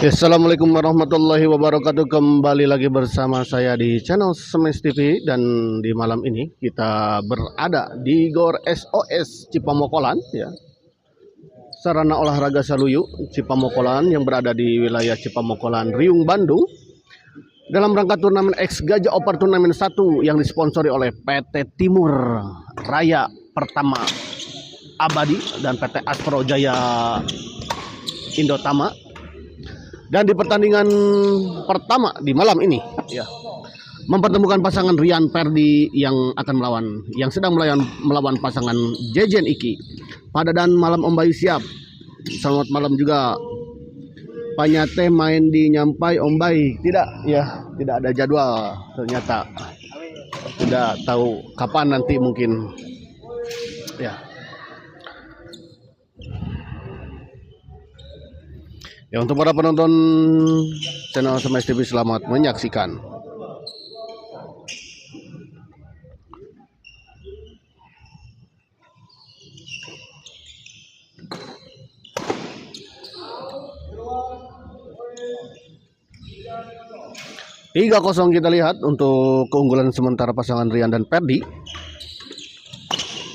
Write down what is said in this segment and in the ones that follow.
Assalamualaikum warahmatullahi wabarakatuh. Kembali lagi bersama saya di channel Semes TV. Dan di malam ini kita berada di Gor SOS Cipamokolan ya. Sarana olahraga Saluyu Cipamokolan yang berada di wilayah Cipamokolan, Riung, Bandung. Dalam rangka turnamen X Gajah Oper Turnamen 1 yang disponsori oleh PT Timur Raya Pertama Abadi dan PT Astro Jaya Indotama. Dan di pertandingan pertama di malam ini ya, mempertemukan pasangan Rian Perdi yang sedang melawan pasangan Jejen Iki. Pada dan malam Om Bayu siap. Selamat malam juga. Panyate main di Nyampai Om Bayu. Tidak ya, tidak ada jadwal ternyata. Tidak tahu kapan nanti mungkin ya. Ya, untuk para penonton channel Semes TV, selamat menyaksikan. Tiga 0 kita lihat untuk keunggulan sementara pasangan Rian dan Perdi.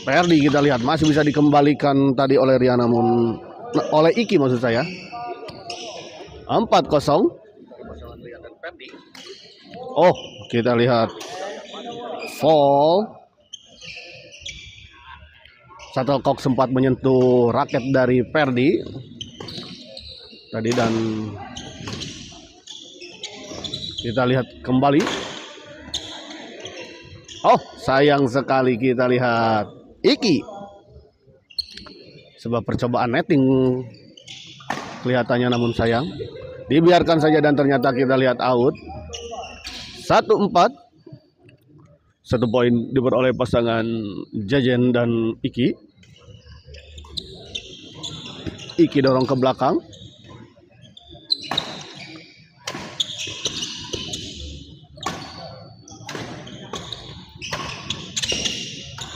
Perdi kita lihat masih bisa dikembalikan tadi oleh Rian, namun oleh Iki maksud saya. 4-0. Oh, kita lihat fall. Shuttlecock sempat menyentuh raket dari Perdi tadi, dan kita lihat kembali. Oh, sayang sekali kita lihat Iki. Sebab percobaan netting kelihatannya, namun sayang dibiarkan saja dan ternyata kita lihat out. 1-4. 1 poin diperoleh pasangan Jejen dan Iki. Iki dorong ke belakang.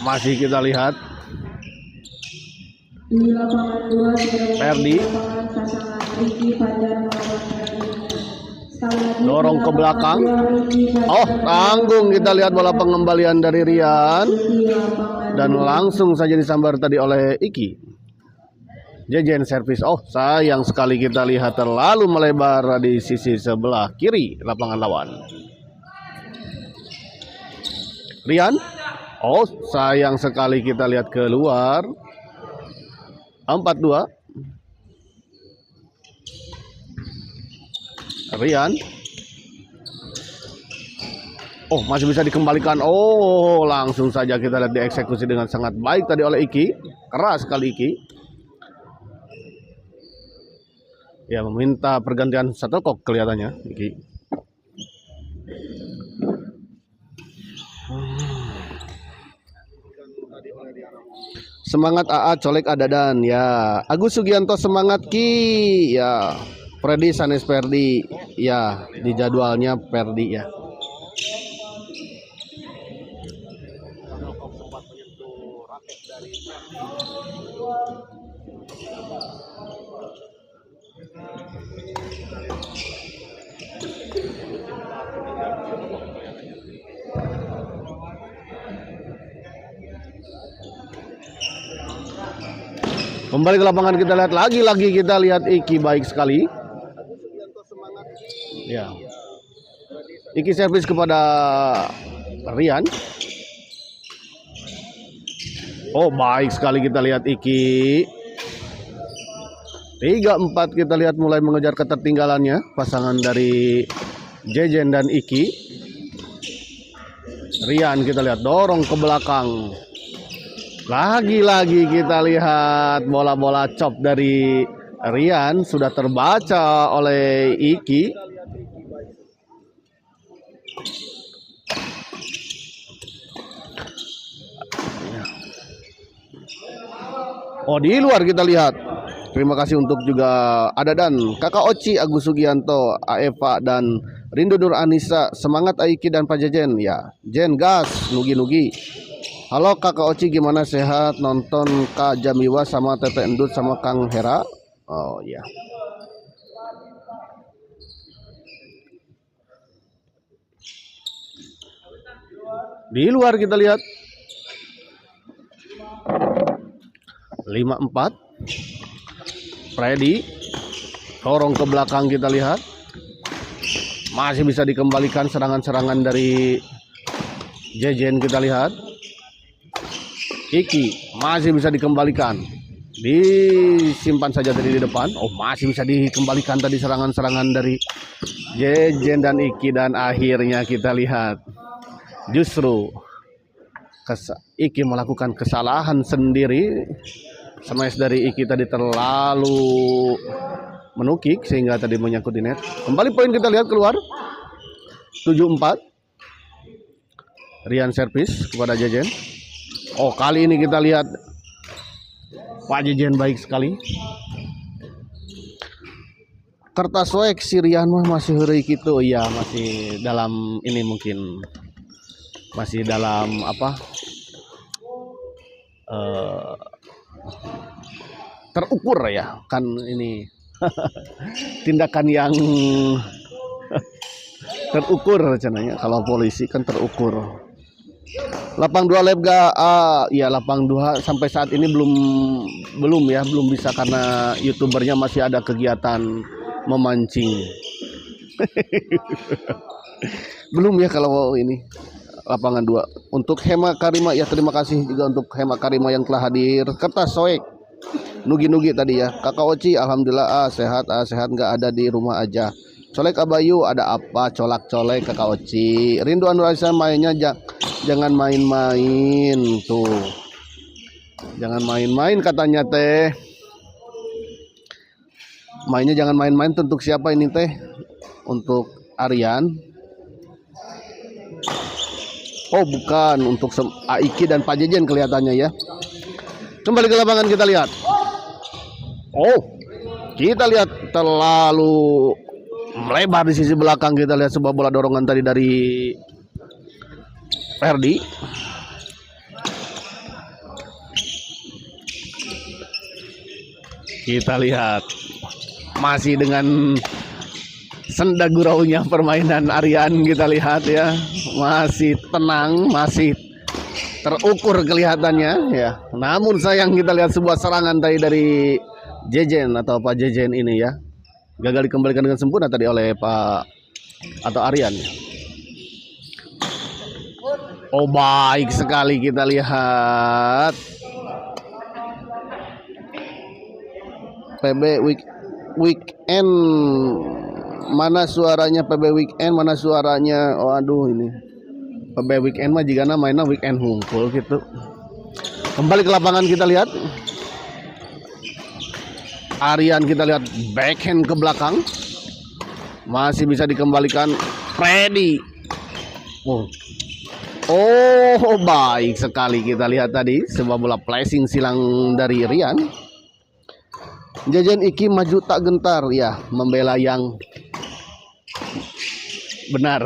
Masih kita lihat Perdi dorong ke belakang. Oh, tanggung. Kita lihat bola pengembalian dari Rian dan langsung saja disambar tadi oleh Iki. Jejen servis. Oh, sayang sekali kita lihat terlalu melebar di sisi sebelah kiri lapangan lawan. Rian. Oh, sayang sekali kita lihat keluar. 4-2. Rian. Oh, masih bisa dikembalikan. Oh, langsung saja kita lihat dieksekusi dengan sangat baik tadi oleh Iki. Keras sekali Iki. Ya, meminta pergantian shuttlecock kelihatannya Iki. Semangat AA colek Adadan ya. Agus Sugianto semangat Ki ya. Freddy Sanes Perdi ya, di jadwalnya Perdi ya. Kembali ke lapangan kita lihat lagi kita lihat Iki baik sekali. Ya. Iki servis kepada Rian. Oh, baik sekali kita lihat Iki. 3-4 kita lihat mulai mengejar ketertinggalannya pasangan dari Jejen dan Iki. Rian kita lihat dorong ke belakang. Lagi-lagi kita lihat bola-bola chop dari Rian sudah terbaca oleh Iki. Oh, di luar kita lihat. Terima kasih untuk juga Adadan, Kakak Oci, Agus Sugianto, Aeva dan Rindu Nur Anissa. Semangat Aiki dan Pak Jejen ya. Jen gas, nugi-nugi. Halo Kakak Oci, gimana, sehat? Nonton Kak Jamiwa sama Tete Endut sama Kang Hera? Oh iya. Di luar kita lihat 5-4. Freddy dorong ke belakang, kita lihat masih bisa dikembalikan serangan-serangan dari Jejen. Kita lihat Iki masih bisa dikembalikan, disimpan saja tadi di depan. Oh, masih bisa dikembalikan tadi serangan-serangan dari Jejen dan Iki, dan akhirnya kita lihat justru Iki melakukan kesalahan sendiri. Smash dari Iki tadi terlalu menukik sehingga tadi menyangkut di net. Kembali poin kita lihat keluar 7-4. Rian servis kepada Jejen. Oh, kali ini kita lihat Pak Jejen baik sekali. Kertas soek si Rian mah masih heureuy kitu ya, masih dalam ini, mungkin masih dalam apa? Terukur ya, kan ini tindakan yang terukur rencananya. Kalau polisi kan terukur. Lapang 2 Lebga, ya lapang 2 sampai saat ini belum bisa karena YouTubernya masih ada kegiatan memancing. Belum ya kalau ini lapangan 2. Untuk Hema Karima ya, terima kasih juga untuk Hema Karima yang telah hadir. Kertas soek Nugi tadi ya. Kakak Oci alhamdulillah sehat nggak ada di rumah aja. Colek Abayu ada apa? Colak-colek Kakak Oci. Rindu Anurisa mainnya jangan main-main tuh. Jangan main-main katanya teh. Mainnya jangan main-main, untuk siapa ini teh? Untuk Aryan. Oh, bukan, untuk Aiki dan Pak Jejen kelihatannya ya. Kembali ke lapangan kita lihat. Oh, kita lihat terlalu melebar di sisi belakang. Kita lihat sebuah bola dorongan tadi dari Ferdi. Kita lihat masih dengan senda guraunya permainan Aryan. Kita lihat ya, masih tenang, masih terukur kelihatannya ya. Namun sayang kita lihat sebuah serangan tadi dari Jejen atau Pak Jejen ini ya, gagal dikembalikan dengan sempurna tadi oleh Pak atau Aryan. Oh, baik sekali kita lihat PB Weekend. Mana suaranya PB Weekend, mana suaranya? Oh aduh, ini PB Weekend mah jika mainnya weekend hungkul gitu. Kembali ke lapangan kita lihat Aryan, kita lihat backhand ke belakang, masih bisa dikembalikan Freddy. Oh, baik sekali kita lihat tadi sebuah bola flashing silang dari Rian. Jejen Iki maju tak gentar ya, membela yang benar.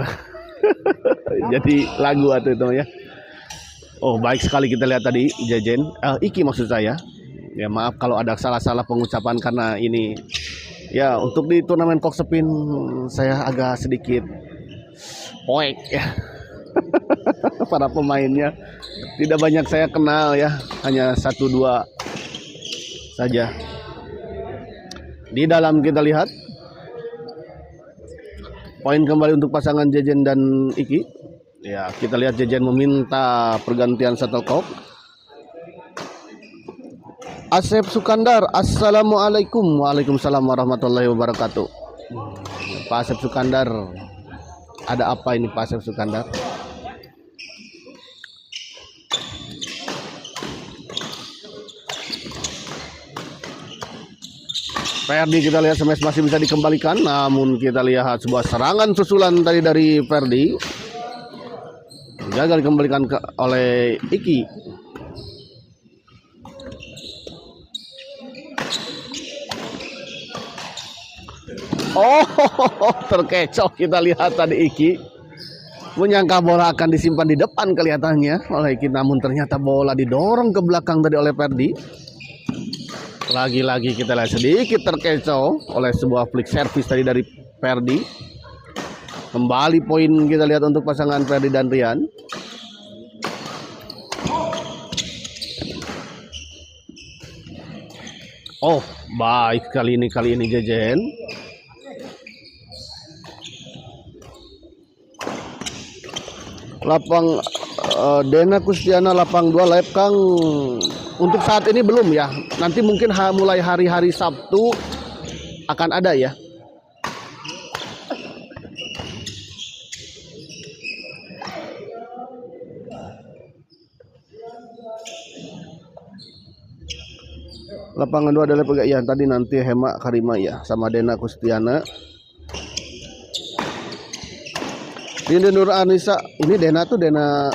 Jadi lagu atau itu ya. Oh, baik sekali kita lihat tadi Jejen Iki maksud saya. Ya maaf kalau ada salah-salah pengucapan karena ini ya untuk di turnamen Kokspin saya agak sedikit poek ya. Para pemainnya tidak banyak saya kenal ya, hanya 1-2 saja. Di dalam kita lihat poin kembali untuk pasangan Jejen dan Iki. Ya, kita lihat Jejen meminta pergantian shuttlecock. Asep Sukandar, assalamualaikum. Waalaikumsalam warahmatullahi wabarakatuh. Pak Asep Sukandar, ada apa ini Pak Asep Sukandar? Ferdi kita lihat smash masih bisa dikembalikan, namun kita lihat sebuah serangan susulan tadi dari Ferdi gagal dikembalikan oleh Iki. Oh, terkecoh kita lihat tadi Iki. Menyangka bola akan disimpan di depan kelihatannya oleh Iki, namun ternyata bola didorong ke belakang tadi oleh Ferdi. Lagi-lagi kita lihat sedikit terkecoh oleh sebuah flick service tadi dari Ferdi. Kembali poin kita lihat untuk pasangan Ferdi dan Rian. Oh, baik kali ini Jejen. Lapang Dena Kustiana lapang 2 live Kang. Untuk saat ini belum ya. Nanti mungkin mulai hari-hari Sabtu akan ada ya. Lapangan 2 adalah ya tadi nanti Hema Karima ya sama Dena Kustiana. Ini Nur Anissa, ini Dena tuh Dena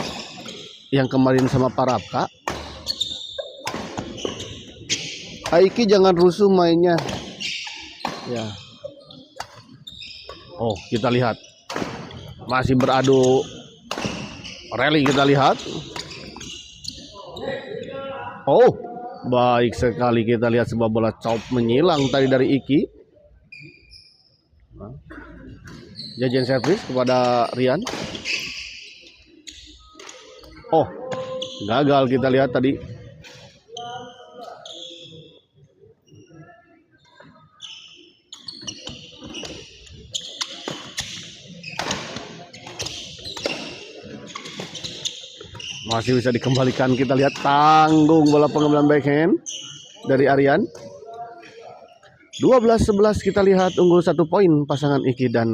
yang kemarin sama Parapka. Aiki jangan rusuh mainnya. Ya. Oh, kita lihat. Masih beradu rally kita lihat. Oh, baik sekali kita lihat sebuah bola chop menyilang tadi dari Iki. Jajan servis kepada Rian. Oh, gagal kita lihat tadi. Masih bisa dikembalikan, kita lihat tanggung bola pengambilan backhand dari Aryan. 12-11 kita lihat unggul 1 poin pasangan Iki dan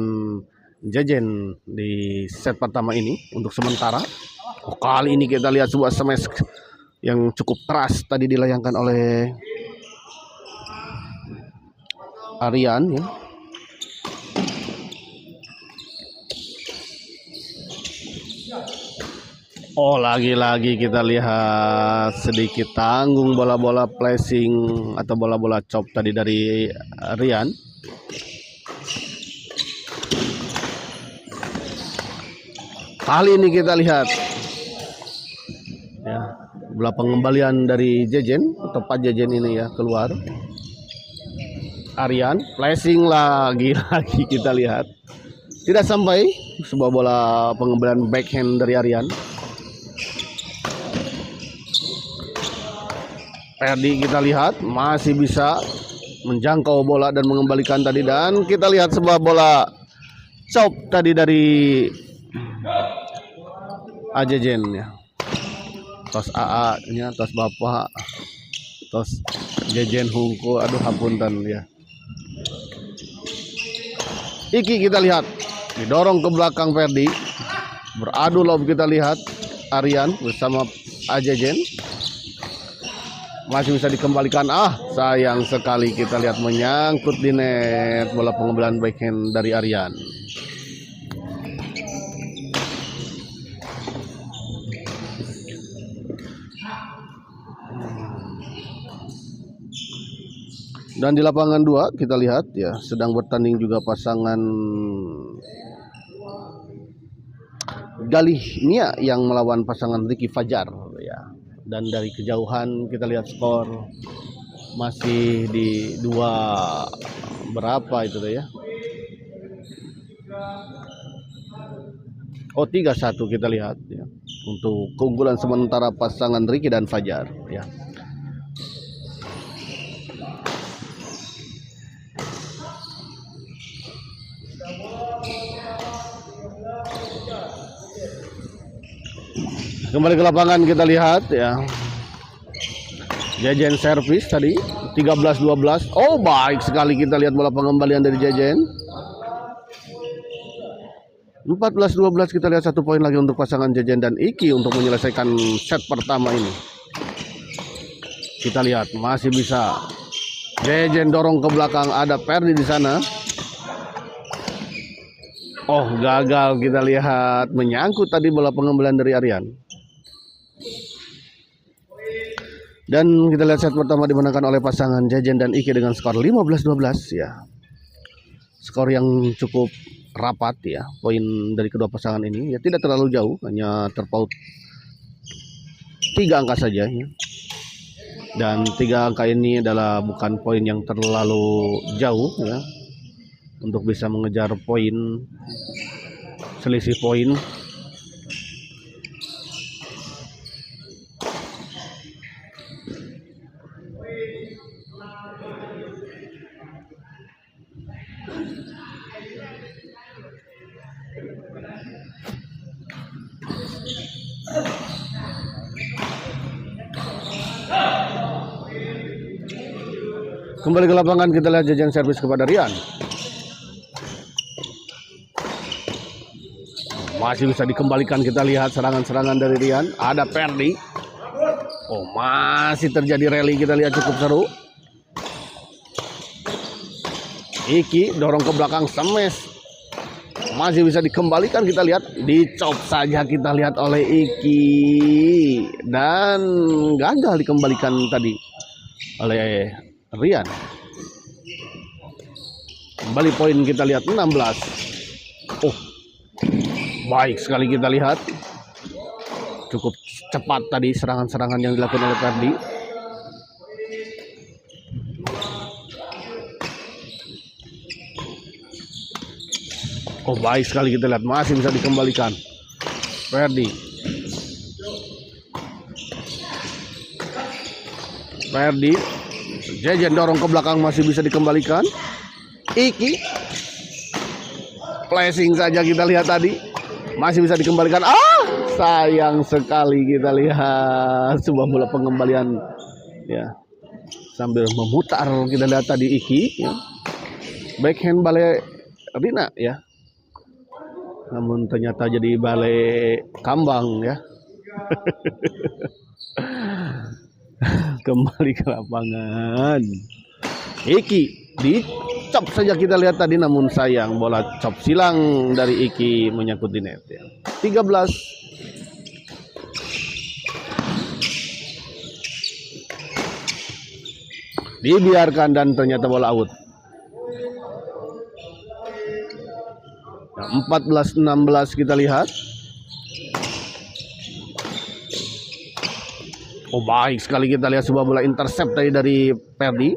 Jejen di set pertama ini untuk sementara. Oh, kali ini kita lihat sebuah smash yang cukup keras tadi dilayangkan oleh Aryan ya. Oh, lagi-lagi kita lihat sedikit tanggung bola-bola flashing atau bola-bola chop tadi dari Rian. Kali ini kita lihat ya, bola pengembalian dari Jejen, tepat Jejen ini ya keluar. Aryan flashing lagi-lagi kita lihat. Tidak sampai sebuah bola pengembalian backhand dari Aryan. Ferdi kita lihat masih bisa menjangkau bola dan mengembalikan tadi, dan kita lihat sebuah bola chop tadi dari Ajejen ya. Tos AA nya, tos Bapak, tos Jejen hungku, aduh hapunten ya. Iki kita lihat didorong ke belakang Ferdi, beradu lob kita lihat Aryan bersama Ajejen. Masih bisa dikembalikan. Sayang sekali kita lihat menyangkut di net bola pengambilan backhand dari Aryan. Dan di lapangan 2 kita lihat ya sedang bertanding juga pasangan Galih Nia yang melawan pasangan Ricky Fajar ya. Dan dari kejauhan kita lihat skor masih di 2 berapa itu tuh ya. Oh, 3-1 kita lihat ya. Untuk keunggulan sementara pasangan Ricky dan Fajar ya. Kembali ke lapangan kita lihat ya. Jejen servis tadi 13-12. Oh, baik sekali kita lihat bola pengembalian dari Jejen. 14-12 kita lihat 1 poin lagi untuk pasangan Jejen dan Iki untuk menyelesaikan set pertama ini. Kita lihat masih bisa Jejen dorong ke belakang, ada Ferdi di sana. Oh, gagal kita lihat menyangkut tadi bola pengembalian dari Aryan. Dan kita lihat set pertama dimenangkan oleh pasangan Jejen dan Iki dengan skor 15-12 ya. Skor yang cukup rapat ya. Poin dari kedua pasangan ini ya tidak terlalu jauh, hanya terpaut 3 angka saja ya. Dan 3 angka ini adalah bukan poin yang terlalu jauh ya untuk bisa mengejar poin, selisih poin. Kembali ke lapangan, kita lihat Jejen servis kepada Rian. Masih bisa dikembalikan, kita lihat serangan-serangan dari Rian. Ada Perdi. Oh, masih terjadi rally, kita lihat cukup seru. Iki dorong ke belakang, smash. Masih bisa dikembalikan, kita lihat. Dicop saja kita lihat oleh Iki. Dan gagal dikembalikan tadi oleh Rian. Kembali poin kita lihat 16. Oh, baik sekali kita lihat. Cukup cepat tadi serangan-serangan yang dilakukan oleh Perdi. Oh, baik sekali kita lihat, masih bisa dikembalikan. Perdi. Jejen dorong ke belakang, masih bisa dikembalikan. Iki. Flashing saja kita lihat tadi. Masih bisa dikembalikan. Sayang sekali kita lihat sebuah bola pengembalian ya. Sambil memutar kita lihat tadi Iki ya. Backhand balerina ya. Namun ternyata jadi balai kambang ya. Kembali ke lapangan. Iki dicop saja kita lihat tadi, namun sayang bola cop silang dari Iki menyangkut di net ya. 13. Dibiarkan dan ternyata bola out. 14-16 kita lihat. Oh, baik sekali kita lihat sebuah bola intercept tadi dari Perdi.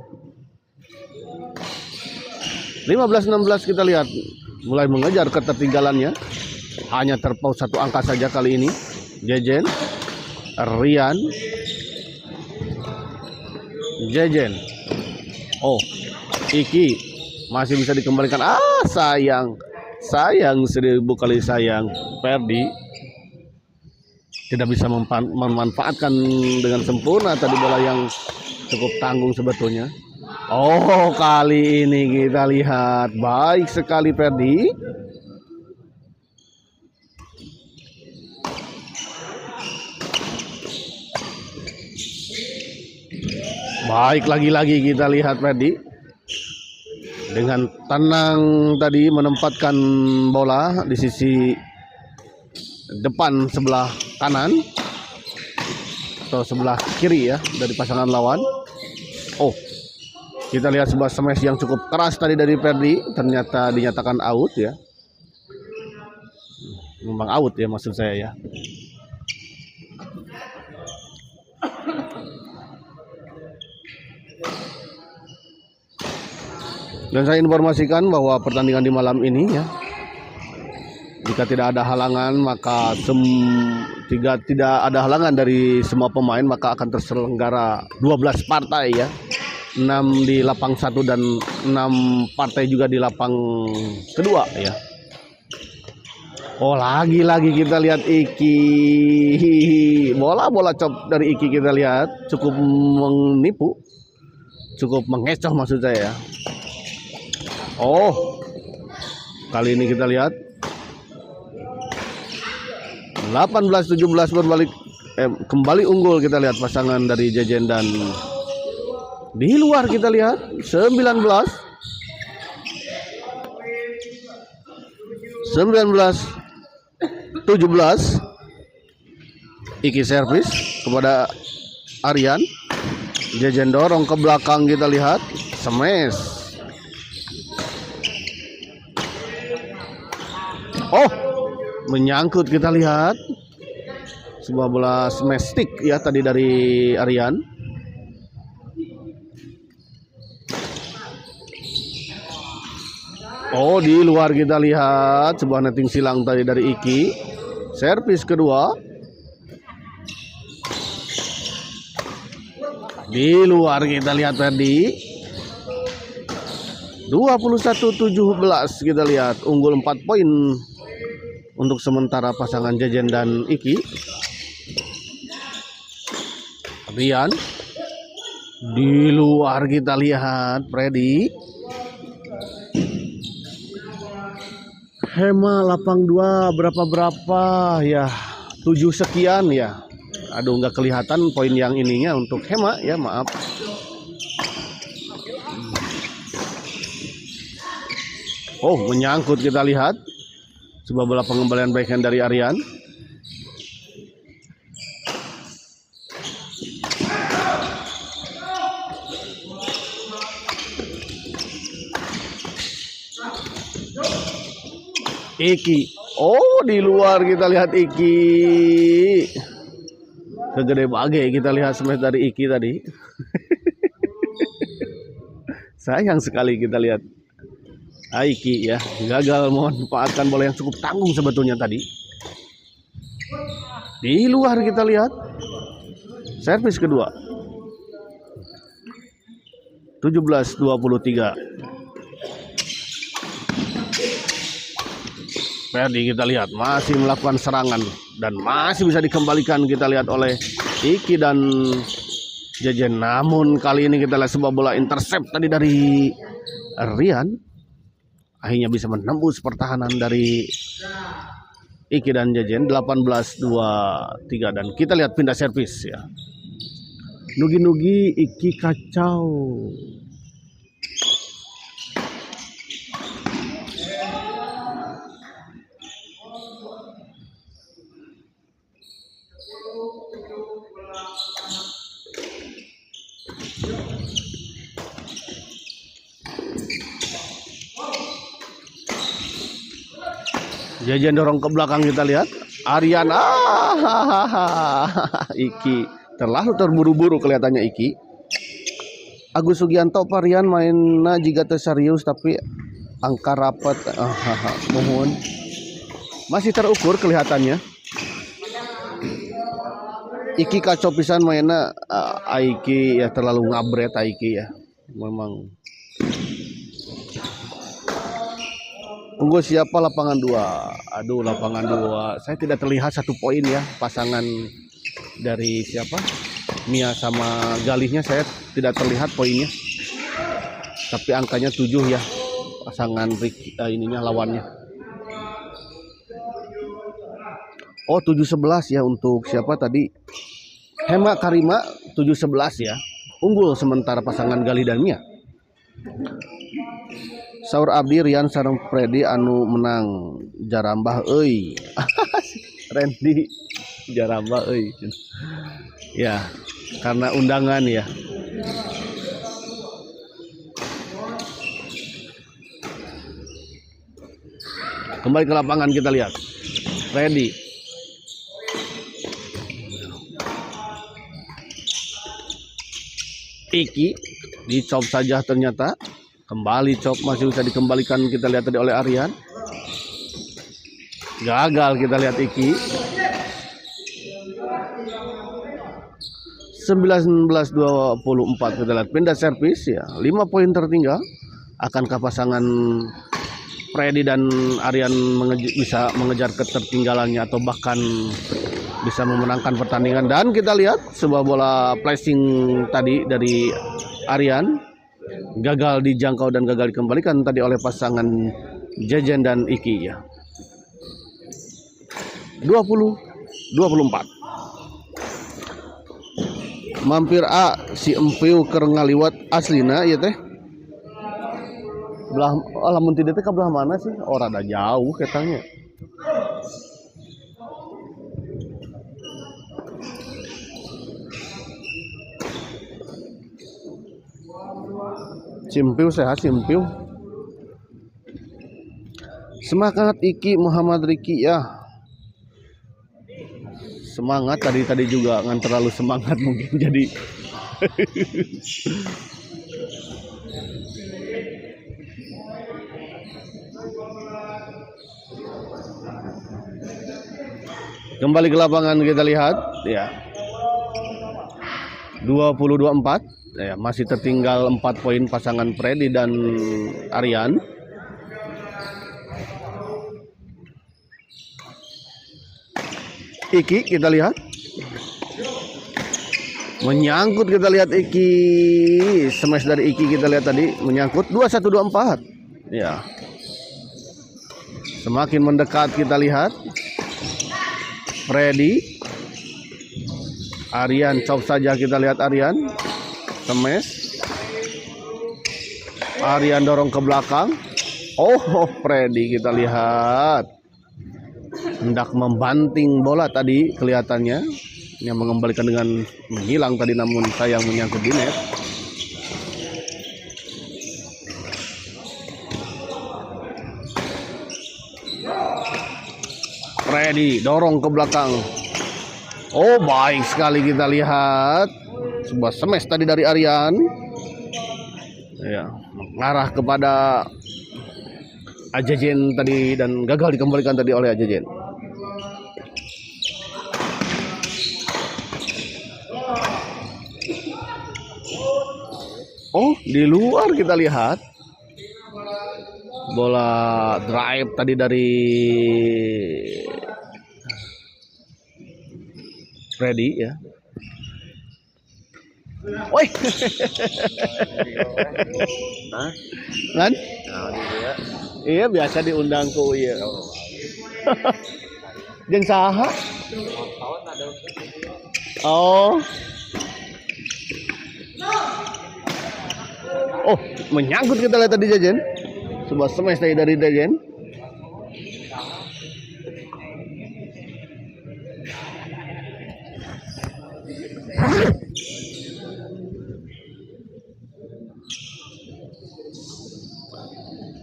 15-16 kita lihat mulai mengejar ketertinggalannya. Hanya terpaut satu angka saja kali ini. Jejen, Rian, Jejen. Oh, Iki masih bisa dikembalikan. Sayang 1000 kali sayang. Perdi tidak bisa memanfaatkan dengan sempurna tadi bola yang cukup tanggung sebetulnya. Oh, kali ini kita lihat baik sekali Perdi. Baik, lagi-lagi kita lihat Perdi dengan tenang tadi menempatkan bola di sisi depan sebelah kanan atau sebelah kiri ya dari pasangan lawan. Oh, kita lihat sebuah smash yang cukup keras tadi dari Perdi, ternyata dinyatakan out ya. Memang out ya maksud saya ya. Dan saya informasikan bahwa pertandingan di malam ini ya, jika tidak ada halangan maka tidak ada halangan dari semua pemain, maka akan terselenggara 12 partai ya. 6 di lapang 1 dan 6 partai juga di lapang kedua ya. Oh, lagi-lagi kita lihat Iki. Bola cop dari Iki kita lihat cukup menipu. Cukup mengecoh maksud saya ya. Oh, kali ini kita lihat 18-17 berbalik kembali unggul kita lihat pasangan dari Jejen dan di luar kita lihat 19-17 Iki servis kepada Aryan. Jejen dorong ke belakang kita lihat smash. Oh, menyangkut kita lihat sebuah bola smash stick ya tadi dari Aryan. Oh, di luar kita lihat sebuah netting silang tadi dari Iki. Servis kedua. Di luar kita lihat tadi 21-17 kita lihat unggul 4 poin untuk sementara pasangan Jejen dan Iki. Rian Di luar kita lihat Freddy. Hema lapang 2 berapa ya, 7 sekian ya. Aduh, nggak kelihatan poin yang ininya untuk Hema ya, maaf. Oh, menyangkut, kita lihat sebuah bola pengembalian backhand dari Aryan. Iki, oh di luar kita lihat Iki. Kegede bagai kita lihat smash dari Iki tadi. Sayang sekali kita lihat Iki ya, gagal memanfaatkan bola yang cukup tanggung sebetulnya tadi. Di luar kita lihat servis kedua. 17-23. Freddy kita lihat masih melakukan serangan dan masih bisa dikembalikan kita lihat oleh Iki dan Jejen. Namun kali ini kita lihat sebuah bola intercept tadi dari Rian, akhirnya bisa menembus pertahanan dari Iki dan Jejen. 18-23 dan kita lihat pindah servis ya. Nugi-nugi Iki kacau. Jejen dorong ke belakang kita lihat Aryan. Iki terlalu terburu-buru kelihatannya Iki. Agus Sugianto Parian mainnya jika serius tapi angka rapat. Mohon masih terukur kelihatannya. Iki kacau pisan mainnya. Iki ya terlalu ngabret Iki ya. Memang. Unggul siapa lapangan 2? Aduh, lapangan 2. Saya tidak terlihat 1 poin ya. Pasangan dari siapa? Mia sama Galihnya saya tidak terlihat poinnya. Tapi angkanya 7 ya. Pasangan ininya lawannya. Oh, 7-11 ya untuk siapa tadi? Hema Karima 7-11 ya. Unggul sementara pasangan Galih dan Mia. Saur abdi Rian sareng Freddy anu menang jarambah euy. Randy jarambah euy. Ya, karena undangan ya. Kembali ke lapangan kita lihat. Freddy. Iki dicop saja ternyata. Kembali cop masih bisa dikembalikan kita lihat tadi oleh Aryan. Gagal kita lihat Iki. 19-24 kita lihat pindah servis ya. 5 poin tertinggal. Akankah pasangan Freddy dan Aryan bisa mengejar ketertinggalannya atau bahkan bisa memenangkan pertandingan? Dan kita lihat sebuah bola flashing tadi dari Aryan gagal dijangkau dan gagal dikembalikan tadi oleh pasangan Jejen dan Iki ya. 20-24. Mampir si Empiu keur ngaliwat aslina ya teh. Belah lamun ti teh ka belah mana sih? Oh rada jauh ketanya. Simpiu sehat Simpiu. Semangat Iki Muhammad Riki ya. Semangat tadi juga ngan terlalu semangat mungkin jadi. Kembali ke lapangan kita lihat ya. 20-24 ya, masih tertinggal 4 poin pasangan Freddy dan Aryan. Iki kita lihat Menyangkut, kita lihat Iki. Smash dari Iki kita lihat tadi menyangkut 2124. Ya. Semakin mendekat kita lihat. Freddy. Aryan chop saja, kita lihat Aryan. Smash. Aryan dorong ke belakang. Oh, Freddy kita lihat. Hendak membanting bola tadi kelihatannya. Yang mengembalikan dengan menghilang tadi, namun sayang menyangkut di net. Freddy dorong ke belakang. Oh, baik sekali kita lihat. Sebuah smash tadi dari Aryan. Ya, mengarah kepada Ajajen tadi dan gagal dikembalikan tadi oleh Ajajen. Oh, di luar kita lihat bola drive tadi dari Freddy ya. Woi. Kan? Iya, biasa diundang ku ieu. Jeung saha? Oh. Oh, menyangkut kita lihat tadi Jajen. Sebuah smash tadi dari Jajen.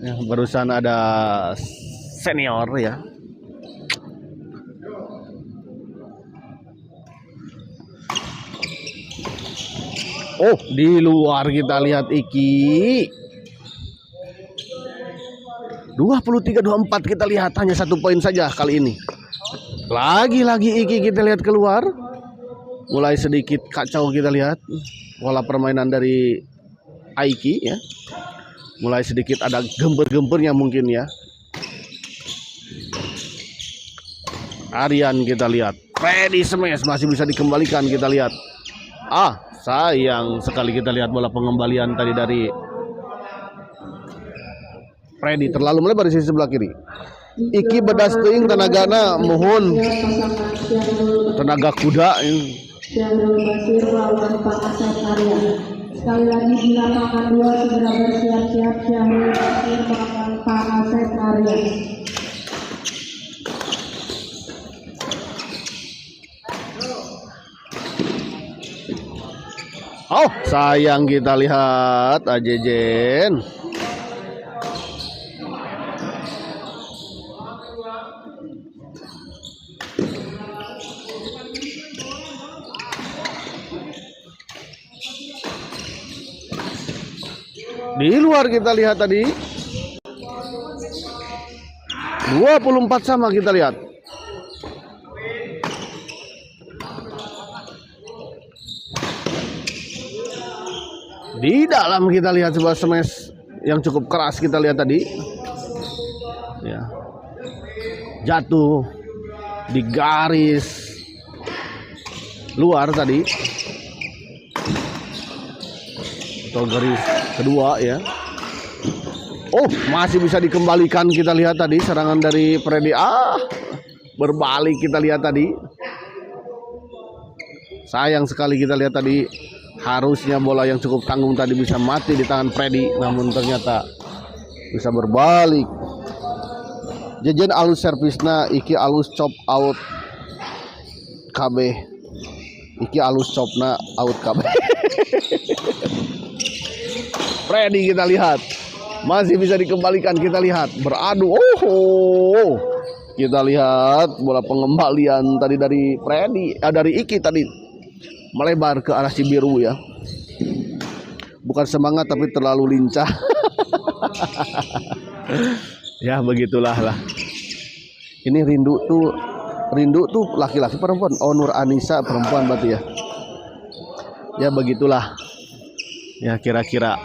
Ya, barusan ada senior ya. Oh, di luar kita lihat Iki. 23-24 kita lihat, hanya 1 poin saja kali ini. Lagi-lagi Iki kita lihat keluar. Mulai sedikit kacau kita lihat pola permainan dari Aiki ya. Mulai sedikit ada gemper-gempernya mungkin ya. Aryan kita lihat. Freddy smash masih bisa dikembalikan kita lihat. Sayang sekali kita lihat bola pengembalian tadi dari Freddy terlalu melebar di sisi sebelah kiri. Iki bedas teuing tenagana mohon tenaga kuda ini. Sekali lagi di lapangan 2 segera bersiap-siap Syahrul Basir melawan Pak Asep Arya. Oh, sayang kita lihat Ajejen. Di luar kita lihat tadi 24 sama kita lihat. Di dalam kita lihat sebuah smash yang cukup keras kita lihat tadi. Ya. Jatuh di garis luar tadi. Atau garis kedua ya. Oh, masih bisa dikembalikan kita lihat tadi serangan dari Freddy. Berbalik kita lihat tadi. Sayang sekali kita lihat tadi. Harusnya bola yang cukup tanggung tadi bisa mati di tangan Freddy, namun ternyata bisa berbalik. Jajan alus servisna, Iki alus chop out KB. Iki alus chopna out KB. Freddy kita lihat masih bisa dikembalikan, kita lihat beradu. Kita lihat bola pengembalian tadi dari Freddy, dari Iki tadi melebar ke arah Cibiru ya. Bukan semangat tapi terlalu lincah. Ya begitulah lah. Ini rindu tuh laki-laki perempuan. Oh, Nur Anissa perempuan berarti ya. Ya begitulah. Ya kira-kira.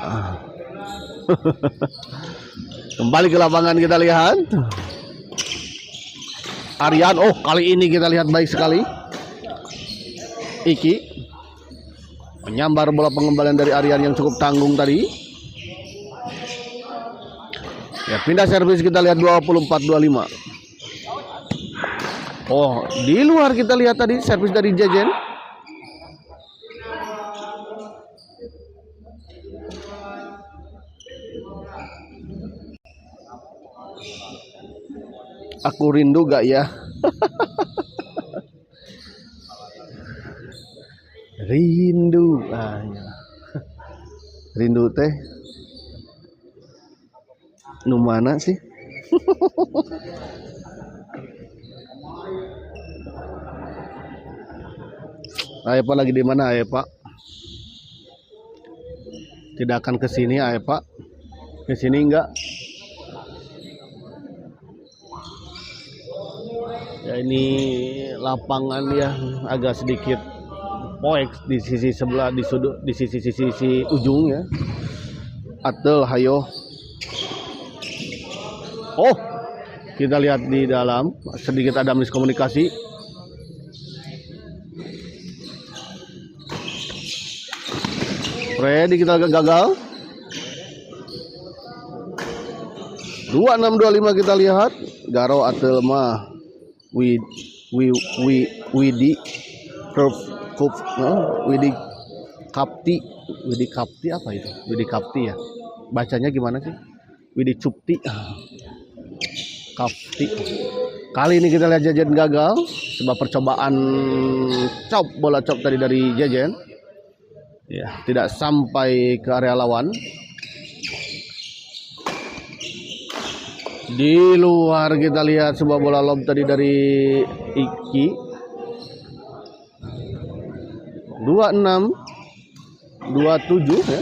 Kembali ke lapangan kita lihat. Aryan, kali ini kita lihat baik sekali. Iki Menyambar bola pengembalian dari Aryan yang cukup tanggung tadi. Ya, pindah servis kita lihat 24-25. Oh, di luar kita lihat tadi servis dari Jejen. Aku rindu gak ya? Rindu. Ah, ya. Rindu teh. Nu mana sih? Ayo Pak, lagi di mana ayo Pak? Tidak akan ke sini ayo Pak. Ke sini enggak? Ya ini lapangan ya agak sedikit poek di sisi sebelah, di sudut, di sisi ujung ya. Atel hayo. Oh, kita lihat di dalam sedikit ada miskomunikasi. Freddy kita gagal. 26-25 kita lihat. Garo Atel mah Widi Kapti apa itu? Widi Kapti ya. Bacanya gimana sih? Widi Cupti. Kapti. Kali ini kita lihat Jejen gagal sebab percobaan bola chop tadi dari Jejen. Ya, tidak sampai ke area lawan. Di luar kita lihat sebuah bola lob tadi dari Iki. 26 27 ya.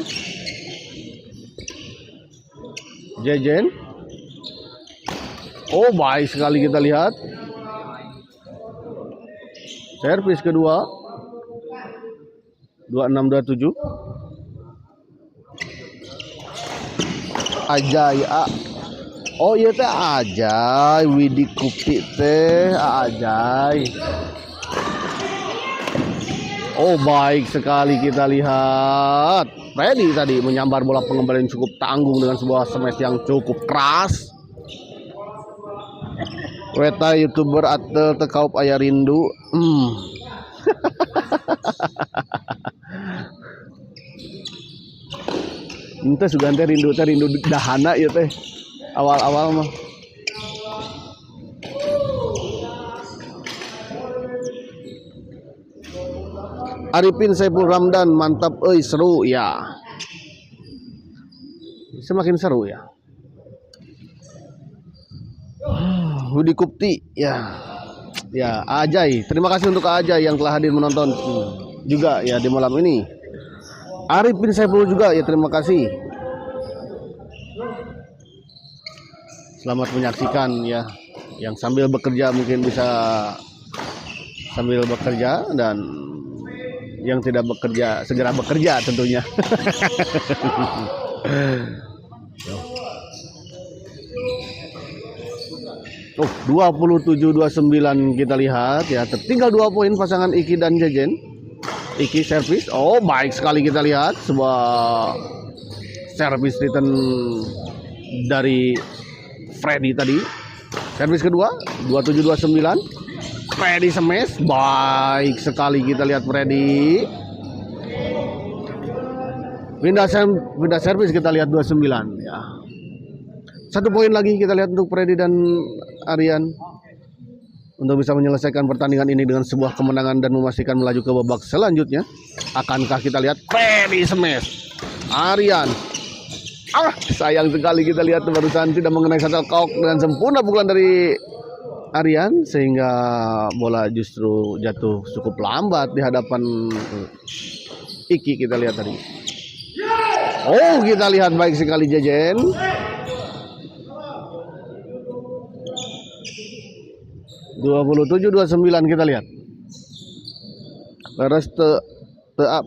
Jejen. Oh, baik sekali kita lihat. Servis kedua. 26-27. Ajay. Oh iya teh Ajay, Widi Kupi teh Ajay. Oh, baik sekali kita lihat. Freddy tadi menyambar bola pengembalian cukup tanggung dengan sebuah smash yang cukup keras. Weta YouTuber Atel tekaup aya rindu. Ente sugante rindu dahana ya teh. Awal-awal mah. Arifin Saiful Ramdan mantap euy, seru ya. Semakin seru ya. Budi Kupti ya. Ya, Ajay. Terima kasih untuk Ajay yang telah hadir menonton juga ya di malam ini. Arifin Saiful juga ya, terima kasih. Selamat menyaksikan ya. Yang sambil bekerja mungkin bisa sambil bekerja, dan yang tidak bekerja segera bekerja tentunya. Oh, 27-29 kita lihat ya, tertinggal 2 poin pasangan Iki dan Jejen. Iki servis. Oh, baik sekali kita lihat sebuah servis return dari Freddy tadi. Servis kedua 27-29. Freddy smash, baik sekali kita lihat Freddy. Pindah servis kita lihat 29 ya. 1 poin lagi kita lihat untuk Freddy dan Aryan untuk bisa menyelesaikan pertandingan ini dengan sebuah kemenangan dan memastikan melaju ke babak selanjutnya. Akankah kita lihat Freddy smash Aryan? Sayang sekali kita lihat barusan tidak mengenai shuttlecock dengan sempurna pukulan dari Aryan, sehingga bola justru jatuh cukup lambat di hadapan Iki. Kita lihat tadi. Oh, kita lihat baik sekali Jejen. (27-29) kita lihat. Terus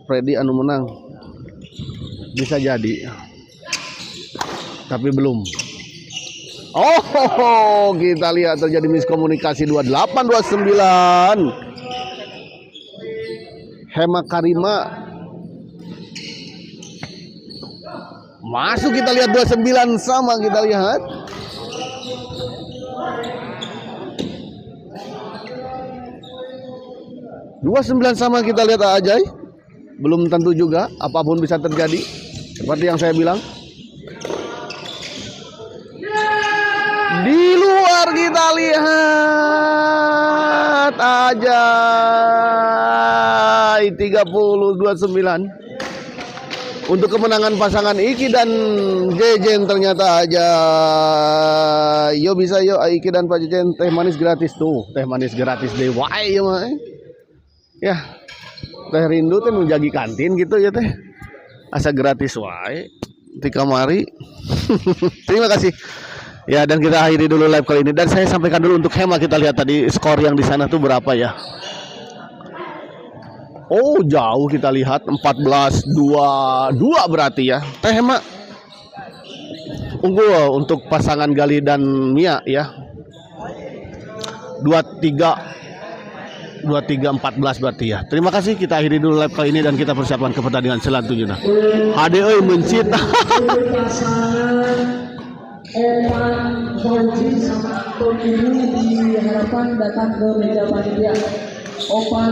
Freddy anu menang. Bisa jadi. Tapi belum. Oh, kita lihat terjadi miskomunikasi 28-29. Hema Karima Masuk, kita lihat 29 sama, kita lihat. Dua 9 sama, kita lihat aja. Belum tentu juga, apapun bisa terjadi. Seperti yang saya bilang. Di luar kita lihat aja 30-29 untuk kemenangan pasangan Iki dan Jejen. Ternyata aja yo bisa yo Iki dan Pak Jejen, teh manis gratis tuh, teh manis gratis deh wae ya mah. Ya teh rindu teh menjagi kantin gitu ya teh, asa gratis wae di kamari. Terima kasih. Ya, dan kita akhiri dulu live kali ini, dan saya sampaikan dulu untuk Hema. Kita lihat tadi skor yang di sana tuh berapa ya. Oh, jauh, kita lihat 14-22 berarti ya. Teh Hema unggul untuk pasangan Gali dan Mia ya. 23-14 berarti ya. Terima kasih, kita akhiri dulu live kali ini dan kita persiapkan ke pertandingan selanjutnya. HDE mencita. Oman Fauzi sama Anton ini diharapkan datang ke meja panitia. Oman